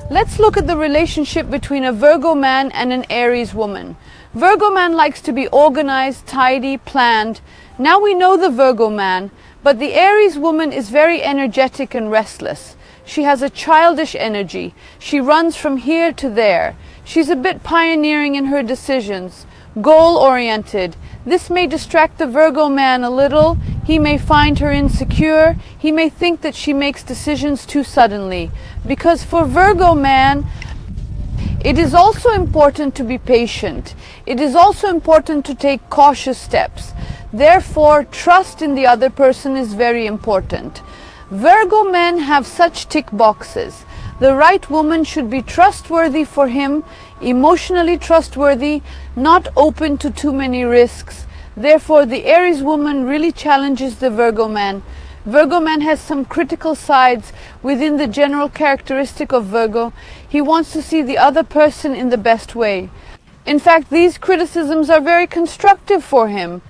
Let's look at the relationship between a Virgo man and an Aries woman. Virgo man likes to be organized, tidy, planned. Now we know the Virgo man, but the Aries woman is very energetic and restless. She has a childish energy. She runs from here to there. She's a bit pioneering in her decisions, goal-oriented. This may distract the Virgo man a little. He may find her insecure. He may think that she makes decisions too suddenly. Because for Virgo man, it is also important to be patient. It is also important to take cautious steps. Therefore, trust in the other person is very important. Virgo men have such tick boxes. The right woman should be trustworthy for him, emotionally trustworthy, not open to too many risks. Therefore, the Aries woman really challenges the Virgo man. Virgo man has some critical sides within the general characteristic of Virgo. He wants to see the other person in the best way. In fact, these criticisms are very constructive for him.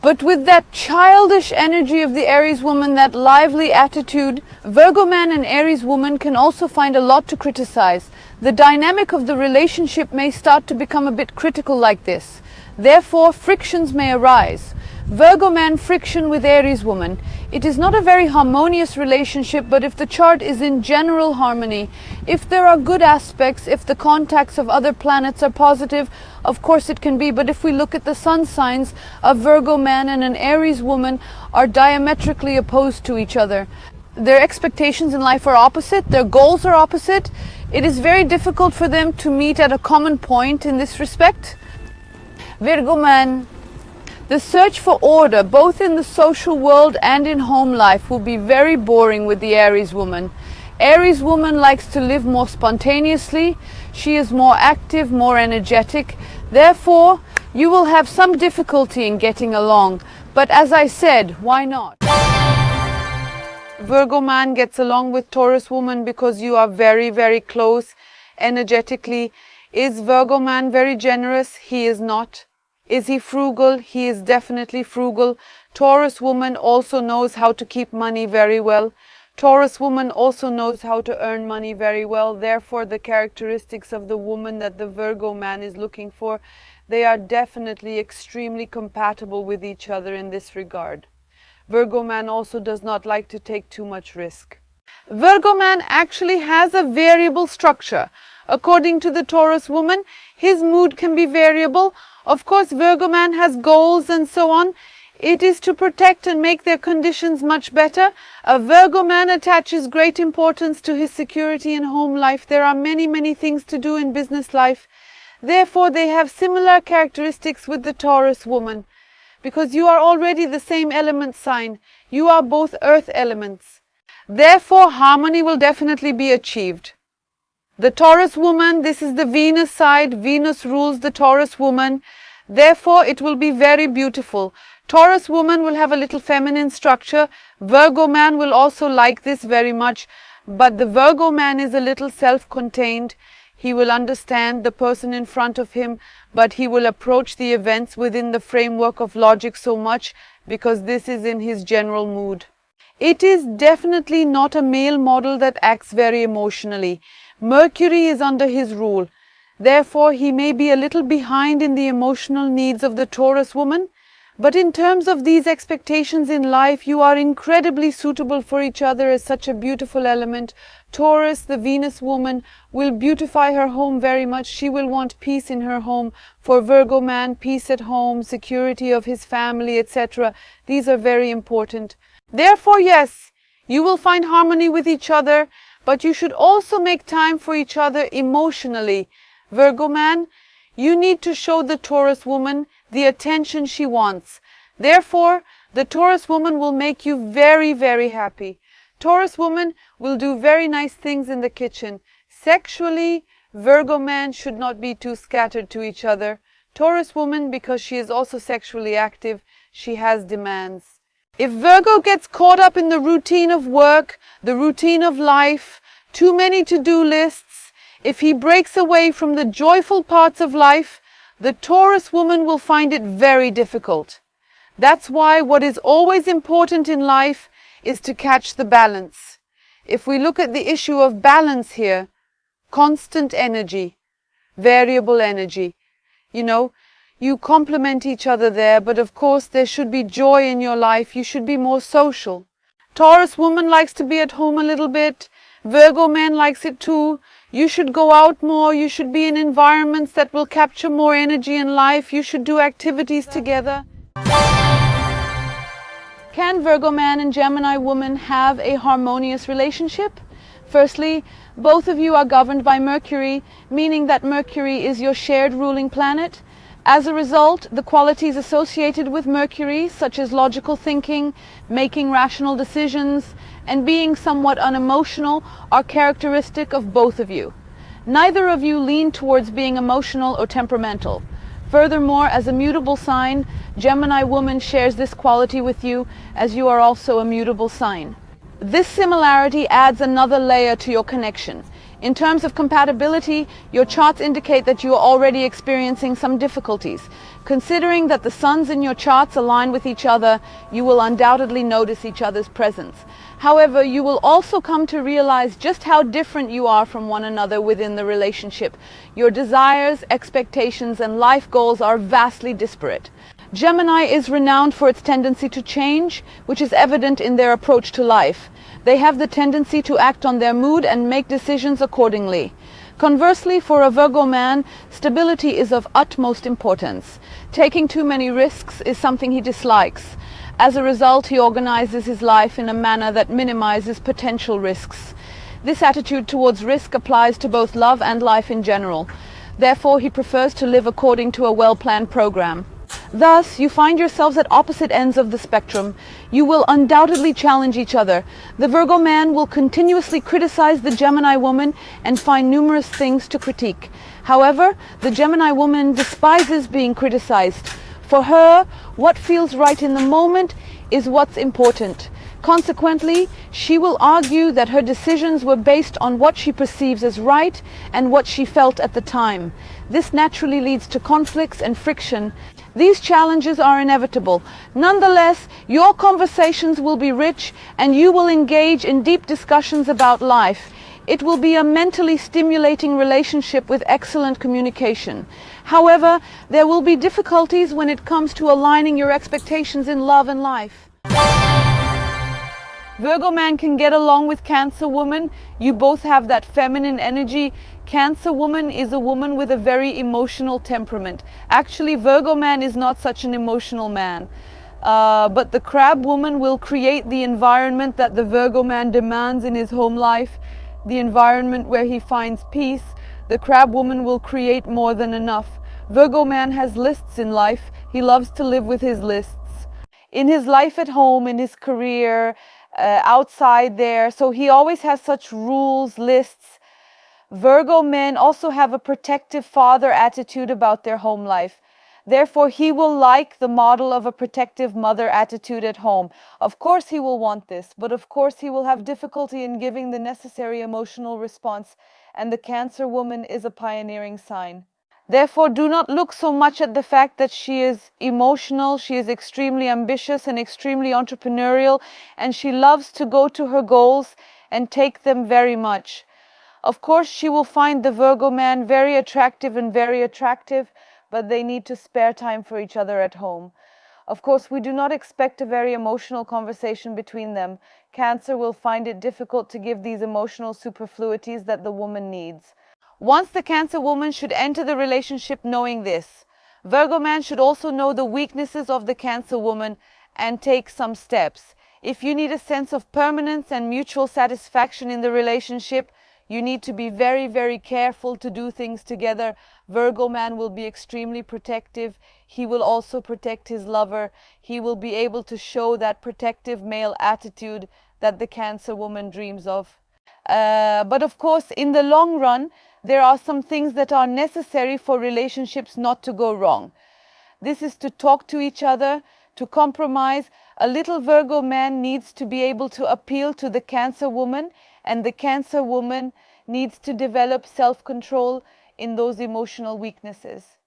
But with that childish energy of the Aries woman, that lively attitude, Virgo man and Aries woman can also find a lot to criticize. The dynamic of the relationship may start to become a bit critical like this. Therefore, frictions may arise. Virgo man friction with Aries woman. It is not a very harmonious relationship, but if the chart is in general harmony, if there are good aspects, if the contacts of other planets are positive, of course it can be. But if we look at the sun signs, a Virgo man and an Aries woman are diametrically opposed to each other. Their expectations in life are opposite, their goals are opposite. It is very difficult for them to meet at a common point in this respect. Virgo man, the search for order, both in the social world and in home life, will be very boring with the Aries woman. Aries woman likes to live more spontaneously. She is more active, more energetic. Therefore, you will have some difficulty in getting along. But as I said, why not? Virgo man gets along with Taurus woman because you are very, very close energetically. Is Virgo man very generous? He is not. Is he frugal? He is definitely frugal. Taurus woman also knows how to keep money very well. Taurus woman also knows how to earn money very well. Therefore, the characteristics of the woman that the Virgo man is looking for, they are definitely extremely compatible with each other in this regard. Virgo man also does not like to take too much risk. Virgo man actually has a variable structure. According to the Taurus woman, his mood can be variable. Of course, Virgo man has goals and so on. It is to protect and make their conditions much better. A Virgo man attaches great importance to his security in home life. There are many, many things to do in business life. Therefore, they have similar characteristics with the Taurus woman. Because you are already the same element sign. You are both earth elements. Therefore, harmony will definitely be achieved. The Taurus woman, this is the Venus side. Venus rules the Taurus woman. Therefore, it will be very beautiful. Taurus woman will have a little feminine structure. Virgo man will also like this very much. But the Virgo man is a little self-contained. He will understand the person in front of him, but he will approach the events within the framework of logic so much because this is in his general mood. It is definitely not a male model that acts very emotionally. Mercury is under his rule. Therefore, he may be a little behind in the emotional needs of the Taurus woman. But in terms of these expectations in life, you are incredibly suitable for each other as such a beautiful element. Taurus, the Venus woman, will beautify her home very much. She will want peace in her home. For Virgo man, peace at home, security of his family, etc. These are very important. Therefore, yes, you will find harmony with each other. But you should also make time for each other emotionally. Virgo man, you need to show the Taurus woman the attention she wants. Therefore, the Taurus woman will make you very, very happy. Taurus woman will do very nice things in the kitchen. Sexually, Virgo man should not be too scattered to each other. Taurus woman, because she is also sexually active, she has demands. If Virgo gets caught up in the routine of work, the routine of life, too many to-do lists, if he breaks away from the joyful parts of life, the Taurus woman will find it very difficult. That's why what is always important in life is to catch the balance. If we look at the issue of balance here, constant energy, variable energy. You know, you complement each other there, but of course there should be joy in your life. You should be more social. Taurus woman likes to be at home a little bit. Virgo man likes it too. You should go out more. You should be in environments that will capture more energy in life. You should do activities together. Can Virgo man and Gemini woman have a harmonious relationship? Firstly, both of you are governed by Mercury, meaning that Mercury is your shared ruling planet. As a result, the qualities associated with Mercury, such as logical thinking, making rational decisions, and being somewhat unemotional, are characteristic of both of you. Neither of you lean towards being emotional or temperamental. Furthermore, as a mutable sign, Gemini woman shares this quality with you, as you are also a mutable sign. This similarity adds another layer to your connection. In terms of compatibility, your charts indicate that you are already experiencing some difficulties. Considering that the suns in your charts align with each other, you will undoubtedly notice each other's presence. However, you will also come to realize just how different you are from one another within the relationship. Your desires, expectations, and life goals are vastly disparate. Gemini is renowned for its tendency to change, which is evident in their approach to life. They have the tendency to act on their mood and make decisions accordingly. Conversely, for a Virgo man, stability is of utmost importance. Taking too many risks is something he dislikes. As a result, he organizes his life in a manner that minimizes potential risks. This attitude towards risk applies to both love and life in general. Therefore, he prefers to live according to a well-planned program. Thus, you find yourselves at opposite ends of the spectrum. You will undoubtedly challenge each other. The Virgo man will continuously criticize the Gemini woman and find numerous things to critique. However, the Gemini woman despises being criticized. For her, what feels right in the moment is what's important. Consequently, she will argue that her decisions were based on what she perceives as right and what she felt at the time. This naturally leads to conflicts and friction. These challenges are inevitable. Nonetheless, your conversations will be rich and you will engage in deep discussions about life. It will be a mentally stimulating relationship with excellent communication. However, there will be difficulties when it comes to aligning your expectations in love and life. Virgo man can get along with Cancer woman. You both have that feminine energy. Cancer woman is a woman with a very emotional temperament. Actually, Virgo man is not such an emotional man. But the Crab woman will create the environment that the Virgo man demands in his home life, the environment where he finds peace. The Crab woman will create more than enough. Virgo man has lists in life. He loves to live with his lists. In his life at home, in his career, outside there. So he always has such rules, lists. Virgo men also have a protective father attitude about their home life. Therefore, he will like the model of a protective mother attitude at home. Of course, he will want this, but of course, he will have difficulty in giving the necessary emotional response, and the Cancer woman is a pioneering sign. Therefore, do not look so much at the fact that she is emotional. She is extremely ambitious and extremely entrepreneurial, and she loves to go to her goals and take them very much. Of course, she will find the Virgo man very attractive, but they need to spare time for each other at home. Of course, we do not expect a very emotional conversation between them. Cancer will find it difficult to give these emotional superfluities that the woman needs. Once the Cancer woman should enter the relationship knowing this. Virgo man should also know the weaknesses of the Cancer woman and take some steps. If you need a sense of permanence and mutual satisfaction in the relationship, you need to be very, very careful to do things together. Virgo man will be extremely protective. He will also protect his lover. He will be able to show that protective male attitude that the Cancer woman dreams of. But of course, in the long run, there are some things that are necessary for relationships not to go wrong. This is to talk to each other, to compromise. A little Virgo man needs to be able to appeal to the Cancer woman, and the Cancer woman needs to develop self-control in those emotional weaknesses.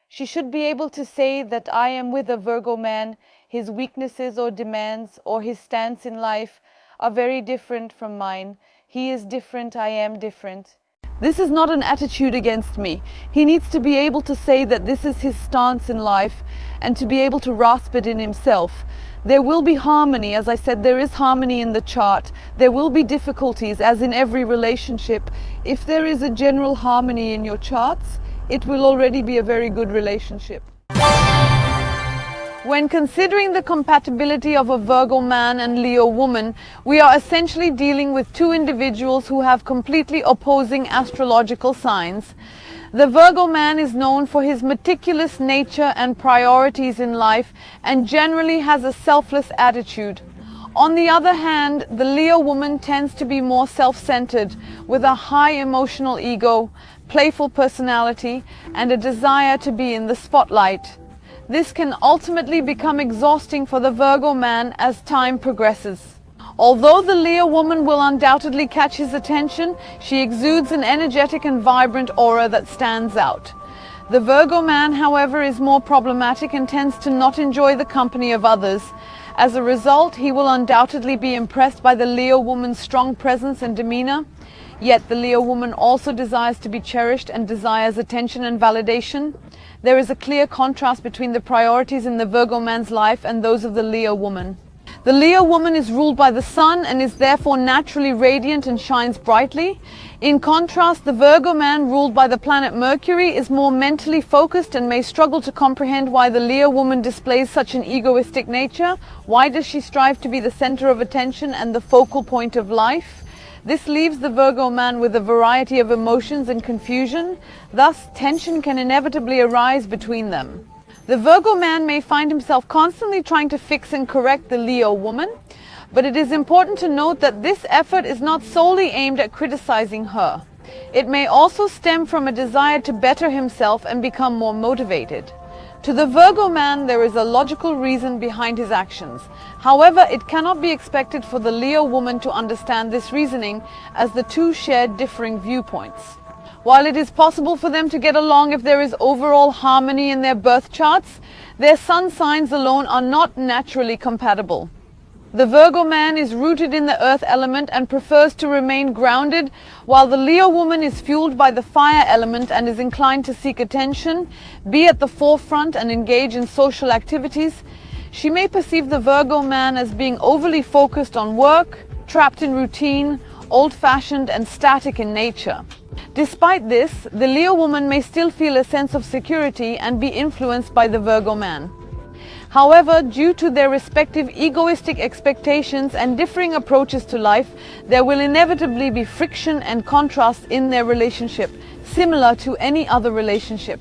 She should be able to say that I am with a Virgo man. His weaknesses or demands or his stance in life are very different from mine. He is different, I am different. This is not an attitude against me. He needs to be able to say that this is his stance in life and to be able to grasp it in himself. There will be harmony. As I said, there is harmony in the chart. There will be difficulties, as in every relationship. If there is a general harmony in your charts, it will already be a very good relationship. When considering the compatibility of a Virgo man and Leo woman, we are essentially dealing with two individuals who have completely opposing astrological signs. The Virgo man is known for his meticulous nature and priorities in life and generally has a selfless attitude. On the other hand, the Leo woman tends to be more self-centered, with a high emotional ego, playful personality, and a desire to be in the spotlight. This can ultimately become exhausting for the Virgo man as time progresses. Although the Leo woman will undoubtedly catch his attention, she exudes an energetic and vibrant aura that stands out. The Virgo man, however, is more problematic and tends to not enjoy the company of others. As a result, he will undoubtedly be impressed by the Leo woman's strong presence and demeanor. Yet the Leo woman also desires to be cherished and desires attention and validation. There is a clear contrast between the priorities in the Virgo man's life and those of the Leo woman. The Leo woman is ruled by the sun and is therefore naturally radiant and shines brightly. In contrast, the Virgo man, ruled by the planet Mercury, is more mentally focused and may struggle to comprehend why the Leo woman displays such an egoistic nature. Why does she strive to be the center of attention and the focal point of life? This leaves the Virgo man with a variety of emotions and confusion. Thus, tension can inevitably arise between them. The Virgo man may find himself constantly trying to fix and correct the Leo woman, but it is important to note that this effort is not solely aimed at criticizing her. It may also stem from a desire to better himself and become more motivated. To the Virgo man, there is a logical reason behind his actions. However, it cannot be expected for the Leo woman to understand this reasoning, as the two share differing viewpoints. While it is possible for them to get along if there is overall harmony in their birth charts, their sun signs alone are not naturally compatible. The Virgo man is rooted in the earth element and prefers to remain grounded, while the Leo woman is fueled by the fire element and is inclined to seek attention, be at the forefront and engage in social activities. She may perceive the Virgo man as being overly focused on work, trapped in routine, old-fashioned and static in nature. Despite this, the Leo woman may still feel a sense of security and be influenced by the Virgo man. However, due to their respective egoistic expectations and differing approaches to life, there will inevitably be friction and contrast in their relationship, similar to any other relationship.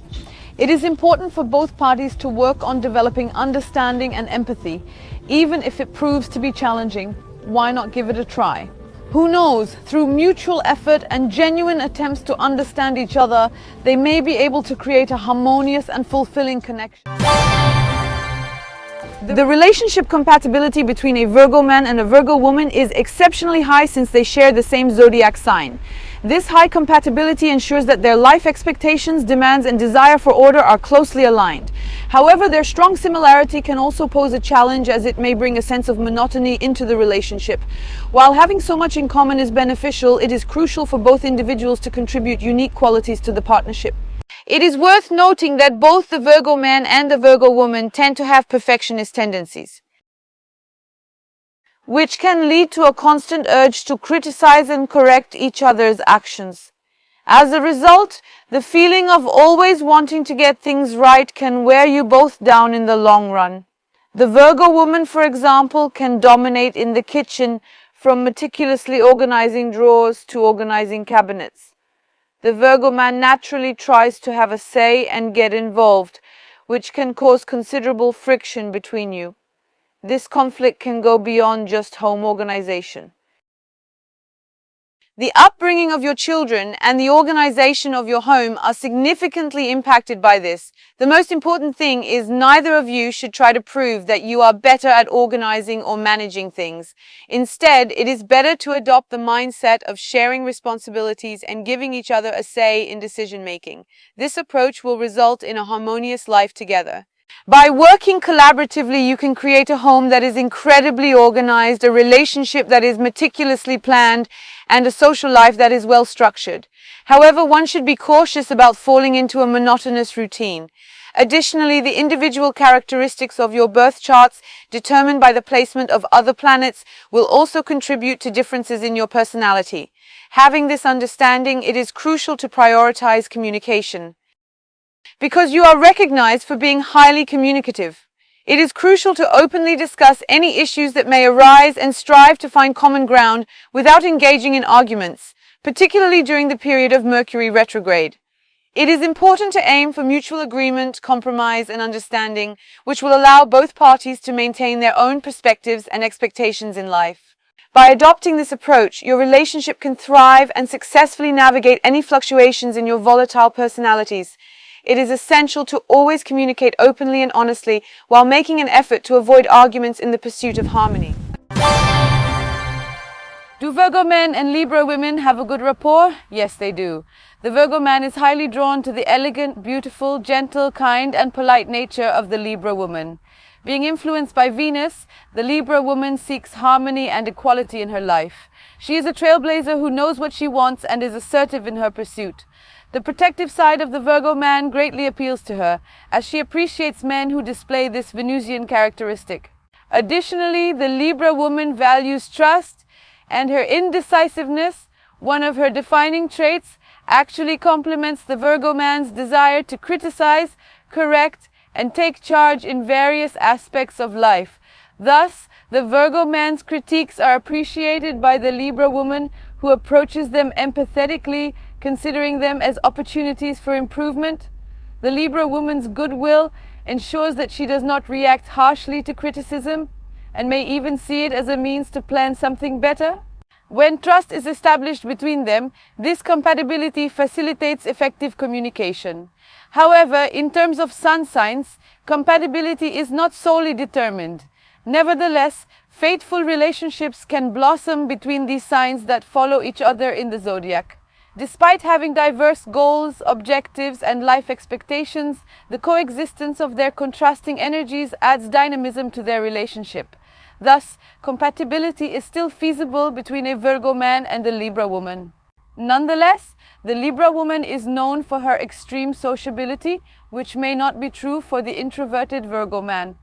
It is important for both parties to work on developing understanding and empathy. Even if it proves to be challenging, why not give it a try? Who knows, through mutual effort and genuine attempts to understand each other, they may be able to create a harmonious and fulfilling connection. The relationship compatibility between a Virgo man and a Virgo woman is exceptionally high since they share the same zodiac sign. This high compatibility ensures that their life expectations, demands, and desire for order are closely aligned. However, their strong similarity can also pose a challenge, as it may bring a sense of monotony into the relationship. While having so much in common is beneficial, it is crucial for both individuals to contribute unique qualities to the partnership. It is worth noting that both the Virgo man and the Virgo woman tend to have perfectionist tendencies, which can lead to a constant urge to criticize and correct each other's actions. As a result, the feeling of always wanting to get things right can wear you both down in the long run. The Virgo woman, for example, can dominate in the kitchen, from meticulously organizing drawers to organizing cabinets. The Virgo man naturally tries to have a say and get involved, which can cause considerable friction between you. This conflict can go beyond just home organization. The upbringing of your children and the organization of your home are significantly impacted by this. The most important thing is neither of you should try to prove that you are better at organizing or managing things. Instead, it is better to adopt the mindset of sharing responsibilities and giving each other a say in decision making. This approach will result in a harmonious life together. By working collaboratively, you can create a home that is incredibly organized, a relationship that is meticulously planned, and a social life that is well structured. However, one should be cautious about falling into a monotonous routine. Additionally, the individual characteristics of your birth charts, determined by the placement of other planets, will also contribute to differences in your personality. Having this understanding, it is crucial to prioritize communication. Because you are recognized for being highly communicative, it is crucial to openly discuss any issues that may arise and strive to find common ground without engaging in arguments, particularly during the period of Mercury retrograde. It is important to aim for mutual agreement, compromise, and understanding, which will allow both parties to maintain their own perspectives and expectations in life. By adopting this approach, your relationship can thrive and successfully navigate any fluctuations in your volatile personalities. It is essential to always communicate openly and honestly while making an effort to avoid arguments in the pursuit of harmony. Do Virgo men and Libra women have a good rapport? Yes, they do. The Virgo man is highly drawn to the elegant, beautiful, gentle, kind, and polite nature of the Libra woman. Being influenced by Venus, the Libra woman seeks harmony and equality in her life. She is a trailblazer who knows what she wants and is assertive in her pursuit. The protective side of the Virgo man greatly appeals to her, as she appreciates men who display this Venusian characteristic. Additionally, the Libra woman values trust, and her indecisiveness, one of her defining traits, actually complements the Virgo man's desire to criticize, correct, and take charge in various aspects of life. Thus, the Virgo man's critiques are appreciated by the Libra woman, who approaches them empathetically, considering them as opportunities for improvement. The Libra woman's goodwill ensures that she does not react harshly to criticism and may even see it as a means to plan something better. When trust is established between them, this compatibility facilitates effective communication. However, in terms of sun signs, compatibility is not solely determined. Nevertheless, faithful relationships can blossom between these signs that follow each other in the zodiac. Despite having diverse goals, objectives, and life expectations, the coexistence of their contrasting energies adds dynamism to their relationship. Thus, compatibility is still feasible between a Virgo man and a Libra woman. Nonetheless, the Libra woman is known for her extreme sociability, which may not be true for the introverted Virgo man.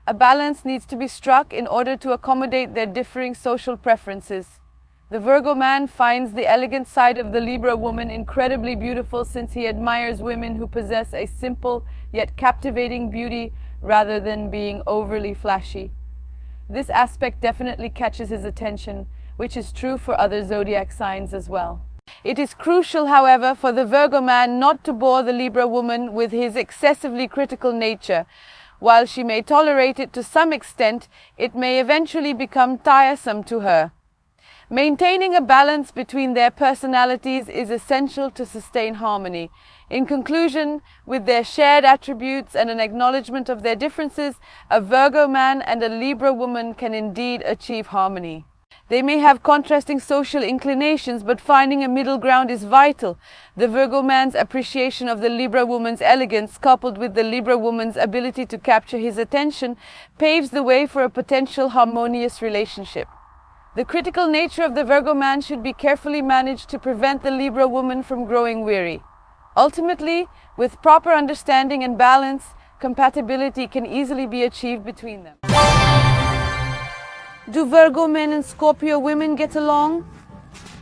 A balance needs to be struck in order to accommodate their differing social preferences. The Virgo man finds the elegant side of the Libra woman incredibly beautiful, since he admires women who possess a simple yet captivating beauty rather than being overly flashy. This aspect definitely catches his attention, which is true for other zodiac signs as well. It is crucial, however, for the Virgo man not to bore the Libra woman with his excessively critical nature. While she may tolerate it to some extent, it may eventually become tiresome to her. Maintaining a balance between their personalities is essential to sustain harmony. In conclusion, with their shared attributes and an acknowledgement of their differences, a Virgo man and a Libra woman can indeed achieve harmony. They may have contrasting social inclinations, but finding a middle ground is vital. The Virgo man's appreciation of the Libra woman's elegance, coupled with the Libra woman's ability to capture his attention, paves the way for a potential harmonious relationship. The critical nature of the Virgo man should be carefully managed to prevent the Libra woman from growing weary. Ultimately, with proper understanding and balance, compatibility can easily be achieved between them. Do Virgo men and Scorpio women get along?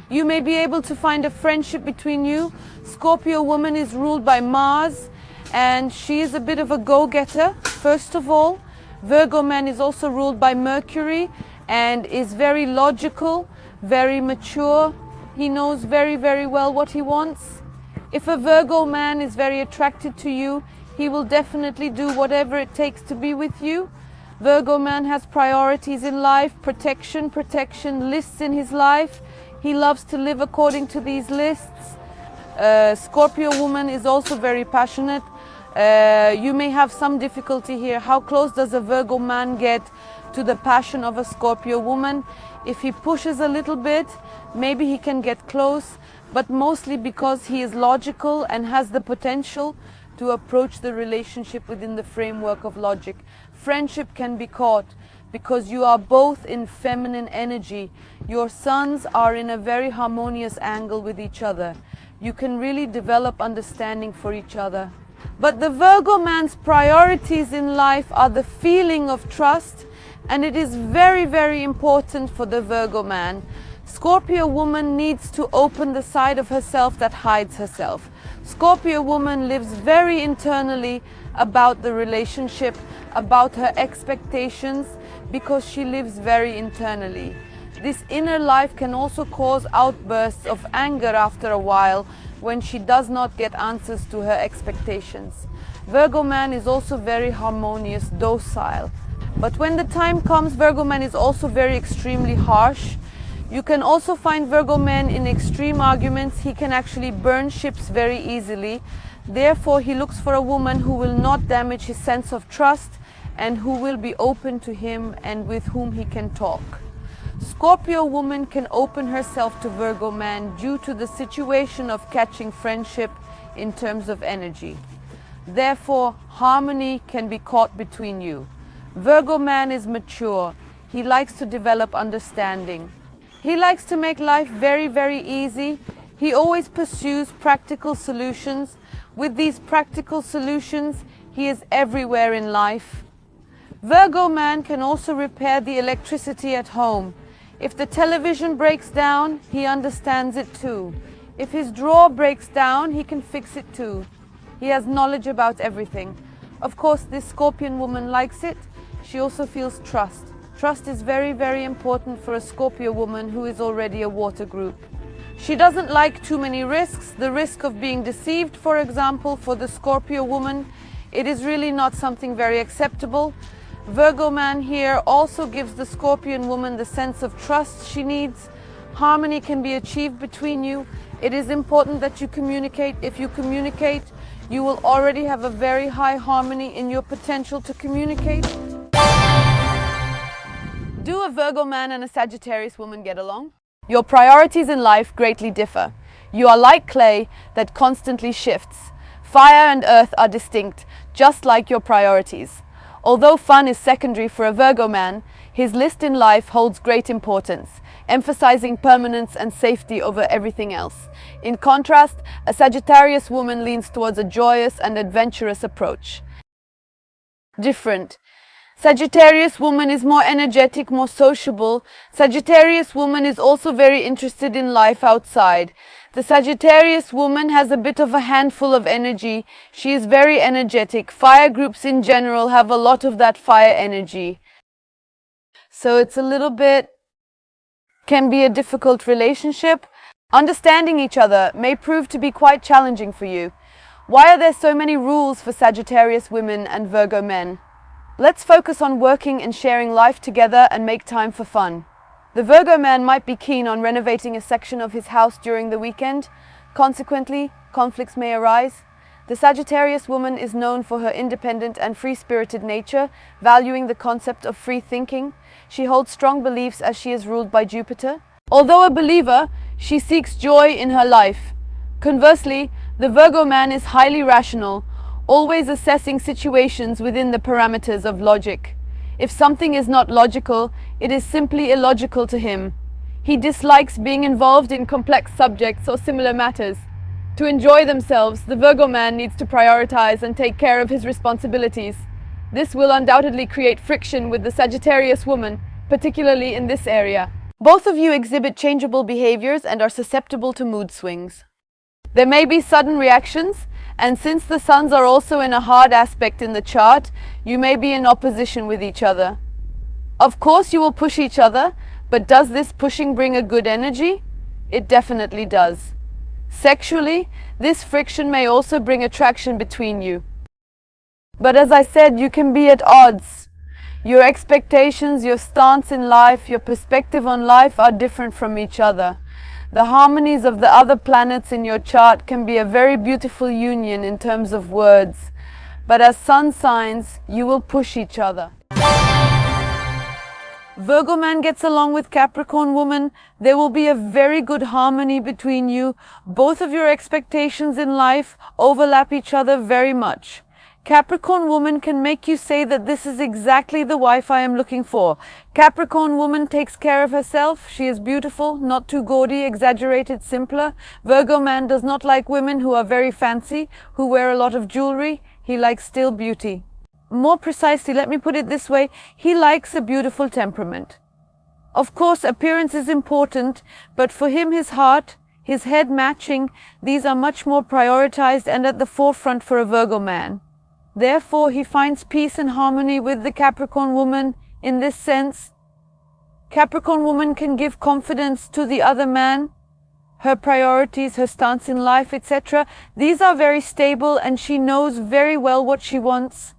You may be able to find a friendship between you. Scorpio woman is ruled by Mars, and she is a bit of a go-getter, first of all. Virgo man is also ruled by Mercury and is very logical, very mature. He knows very, very well what he wants. If a Virgo man is very attracted to you, he will definitely do whatever it takes to be with you. Virgo man has priorities in life, protection, lists in his life. He loves to live according to these lists. Scorpio woman is also very passionate. You may have some difficulty here. How close does a Virgo man get to the passion of a Scorpio woman? If he pushes a little bit, maybe he can get close, but mostly because he is logical and has the potential to approach the relationship within the framework of logic. Friendship can be caught because you are both in feminine energy. Your suns are in a very harmonious angle with each other. You can really develop understanding for each other. But the Virgo man's priorities in life are the feeling of trust, and it is very, very important for the Virgo man. Scorpio woman needs to open the side of herself that hides herself. Scorpio woman lives very internally about the relationship, about her expectations, because she lives very internally. This inner life can also cause outbursts of anger after a while when she does not get answers to her expectations. Virgo man is also very harmonious, docile. But when the time comes, Virgo man is also very extremely harsh. You can also find Virgo man in extreme arguments. He can actually burn ships very easily. Therefore, he looks for a woman who will not damage his sense of trust and who will be open to him and with whom he can talk. Scorpio woman can open herself to Virgo man due to the situation of catching friendship in terms of energy. Therefore, harmony can be caught between you. Virgo man is mature. He likes to develop understanding. He likes to make life very, very easy. He always pursues practical solutions. With these practical solutions, he is everywhere in life. Virgo man can also repair the electricity at home. If the television breaks down, he understands it too. If his drawer breaks down, he can fix it too. He has knowledge about everything. Of course, this Scorpion woman likes it. She also feels trust. Trust is very, very important for a Scorpio woman who is already a water group. She doesn't like too many risks. The risk of being deceived, for example, for the Scorpio woman, it is really not something very acceptable. Virgo man here also gives the Scorpion woman the sense of trust she needs. Harmony can be achieved between you. It is important that you communicate. If you communicate, you will already have a very high harmony in your potential to communicate. Do a Virgo man and a Sagittarius woman get along? Your priorities in life greatly differ. You are like clay that constantly shifts. Fire and earth are distinct, just like your priorities. Although fun is secondary for a Virgo man, his list in life holds great importance, emphasizing permanence and safety over everything else. In contrast, a Sagittarius woman leans towards a joyous and adventurous approach. Different. Sagittarius woman is more energetic, more sociable. Sagittarius woman is also very interested in life outside. The Sagittarius woman has a bit of a handful of energy. She is very energetic. Fire groups in general have a lot of that fire energy. So it's a little bit, can be a difficult relationship. Understanding each other may prove to be quite challenging for you. Why are there so many rules for Sagittarius women and Virgo men? Let's focus on working and sharing life together and make time for fun. The Virgo man might be keen on renovating a section of his house during the weekend. Consequently, conflicts may arise. The Sagittarius woman is known for her independent and free-spirited nature, valuing the concept of free thinking. She holds strong beliefs as she is ruled by Jupiter. Although a believer, she seeks joy in her life. Conversely, the Virgo man is highly rational, always assessing situations within the parameters of logic. If something is not logical, it is simply illogical to him. He dislikes being involved in complex subjects or similar matters. To enjoy themselves, the Virgo man needs to prioritize and take care of his responsibilities. This will undoubtedly create friction with the Sagittarius woman, particularly in this area. Both of you exhibit changeable behaviors and are susceptible to mood swings. There may be sudden reactions, and since the suns are also in a hard aspect in the chart, you may be in opposition with each other. Of course you will push each other, but does this pushing bring a good energy? It definitely does. Sexually, this friction may also bring attraction between you. But as I said, you can be at odds. Your expectations, your stance in life, your perspective on life are different from each other. The harmonies of the other planets in your chart can be a very beautiful union in terms of words, but as sun signs, you will push each other. Virgo man gets along with Capricorn woman. There will be a very good harmony between you. Both of your expectations in life overlap each other very much. Capricorn woman can make you say that this is exactly the wife I am looking for. Capricorn woman takes care of herself. She is beautiful, not too gaudy, exaggerated, simpler. Virgo man does not like women who are very fancy, who wear a lot of jewelry. He likes still beauty. More precisely, let me put it this way, he likes a beautiful temperament. Of course, appearance is important, but for him, his heart, his head matching, these are much more prioritized and at the forefront for a Virgo man. Therefore, he finds peace and harmony with the Capricorn woman in this sense. Capricorn woman can give confidence to the other man, her priorities, her stance in life, etc. These are very stable and she knows very well what she wants.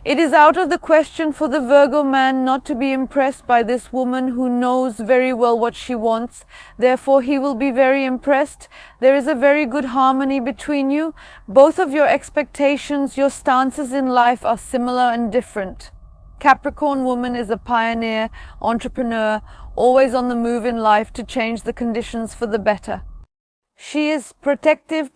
It is out of the question for the Virgo man not to be impressed by this woman who knows very well what she wants. Therefore, he will be very impressed. There is a very good harmony between you. Both of your expectations, your stances in life are similar and different. Capricorn woman is a pioneer, entrepreneur, always on the move in life to change the conditions for the better. She is protective.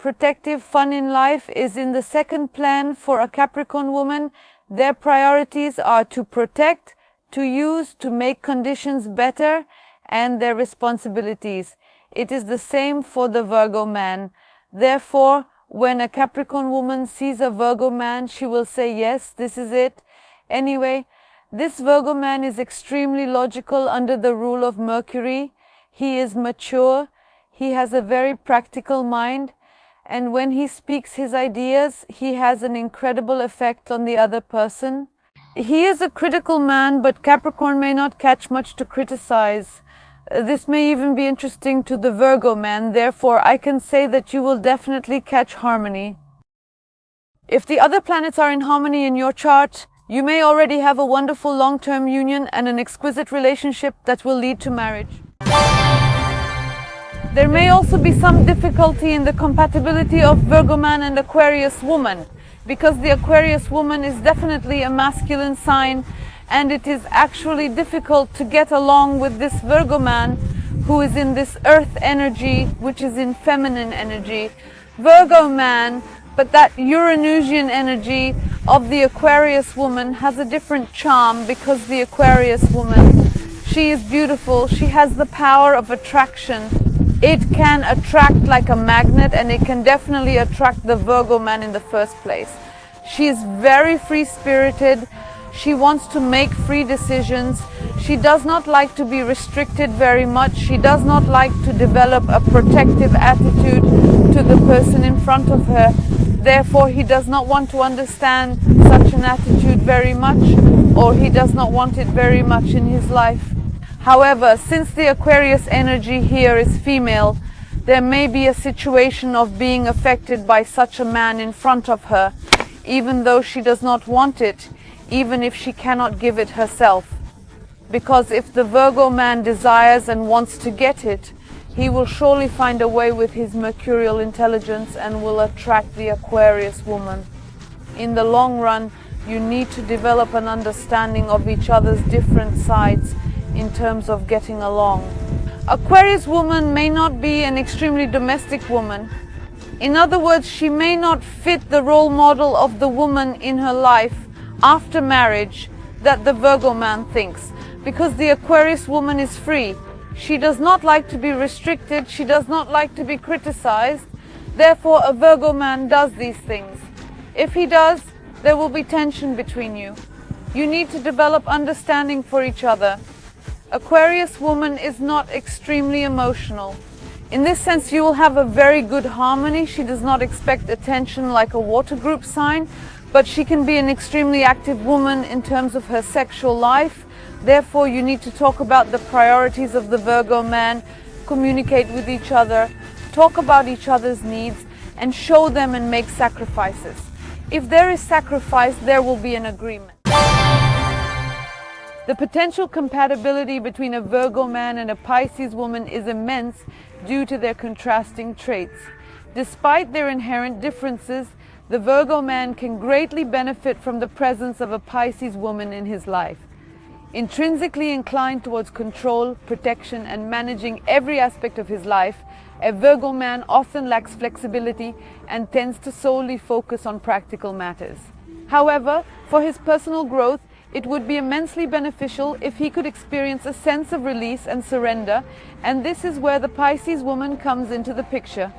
Fun in life is in the second plan for a Capricorn woman. Their priorities are to protect, to use, to make conditions better, and their responsibilities. It is the same for the Virgo man. Therefore, when a Capricorn woman sees a Virgo man, she will say, yes, this is it. Anyway, this Virgo man is extremely logical under the rule of Mercury. He is mature. He has a very practical mind, and when he speaks his ideas, he has an incredible effect on the other person. He is a critical man, but Capricorn may not catch much to criticize. This may even be interesting to the Virgo man, therefore I can say that you will definitely catch harmony. If the other planets are in harmony in your chart, you may already have a wonderful long-term union and an exquisite relationship that will lead to marriage. There may also be some difficulty in the compatibility of Virgo man and Aquarius woman, because the Aquarius woman is definitely a masculine sign, and it is actually difficult to get along with this Virgo man who is in this earth energy, which is in feminine energy. Virgo man, but that Uranusian energy of the Aquarius woman has a different charm, because the Aquarius woman, she is beautiful, she has the power of attraction. It can attract like a magnet, and it can definitely attract the Virgo man in the first place. She is very free-spirited. She wants to make free decisions. She does not like to be restricted very much. She does not like to develop a protective attitude to the person in front of her. Therefore, he does not want to understand such an attitude very much, or he does not want it very much in his life. However, since the Aquarius energy here is female, there may be a situation of being affected by such a man in front of her, even though she does not want it, even if she cannot give it herself. Because if the Virgo man desires and wants to get it, he will surely find a way with his mercurial intelligence and will attract the Aquarius woman. In the long run, you need to develop an understanding of each other's different sides in terms of getting along. Aquarius woman may not be an extremely domestic woman. In other words, she may not fit the role model of the woman in her life after marriage that the Virgo man thinks, because the Aquarius woman is free. She does not like to be restricted. She does not like to be criticized. Therefore, a Virgo man does these things. If he does, there will be tension between you. You need to develop understanding for each other. Aquarius woman is not extremely emotional. In this sense, you will have a very good harmony. She does not expect attention like a water group sign, but she can be an extremely active woman in terms of her sexual life. Therefore, you need to talk about the priorities of the Virgo man, communicate with each other, talk about each other's needs, and show them and make sacrifices. If there is sacrifice, there will be an agreement. The potential compatibility between a Virgo man and a Pisces woman is immense due to their contrasting traits. Despite their inherent differences, the Virgo man can greatly benefit from the presence of a Pisces woman in his life. Intrinsically inclined towards control, protection, and managing every aspect of his life, a Virgo man often lacks flexibility and tends to solely focus on practical matters. However, for his personal growth, it would be immensely beneficial if he could experience a sense of release and surrender, and this is where the Pisces woman comes into the picture.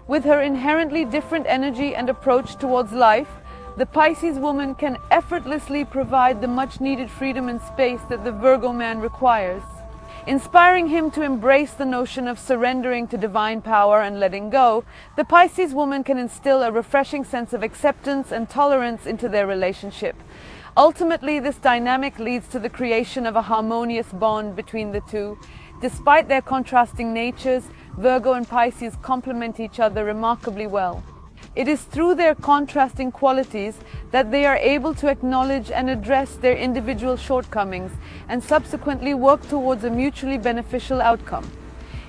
With her inherently different energy and approach towards life, the Pisces woman can effortlessly provide the much-needed freedom and space that the Virgo man requires. Inspiring him to embrace the notion of surrendering to divine power and letting go, the Pisces woman can instill a refreshing sense of acceptance and tolerance into their relationship. Ultimately, this dynamic leads to the creation of a harmonious bond between the two. Despite their contrasting natures, Virgo and Pisces complement each other remarkably well. It is through their contrasting qualities that they are able to acknowledge and address their individual shortcomings and subsequently work towards a mutually beneficial outcome.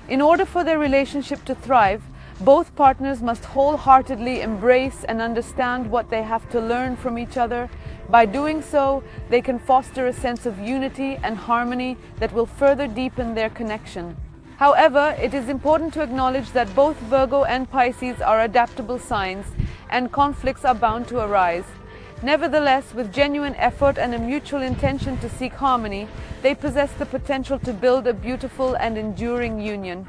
In order for their relationship to thrive, both partners must wholeheartedly embrace and understand what they have to learn from each other. By doing so, they can foster a sense of unity and harmony that will further deepen their connection. However, it is important to acknowledge that both Virgo and Pisces are adaptable signs, and conflicts are bound to arise. Nevertheless, with genuine effort and a mutual intention to seek harmony, they possess the potential to build a beautiful and enduring union.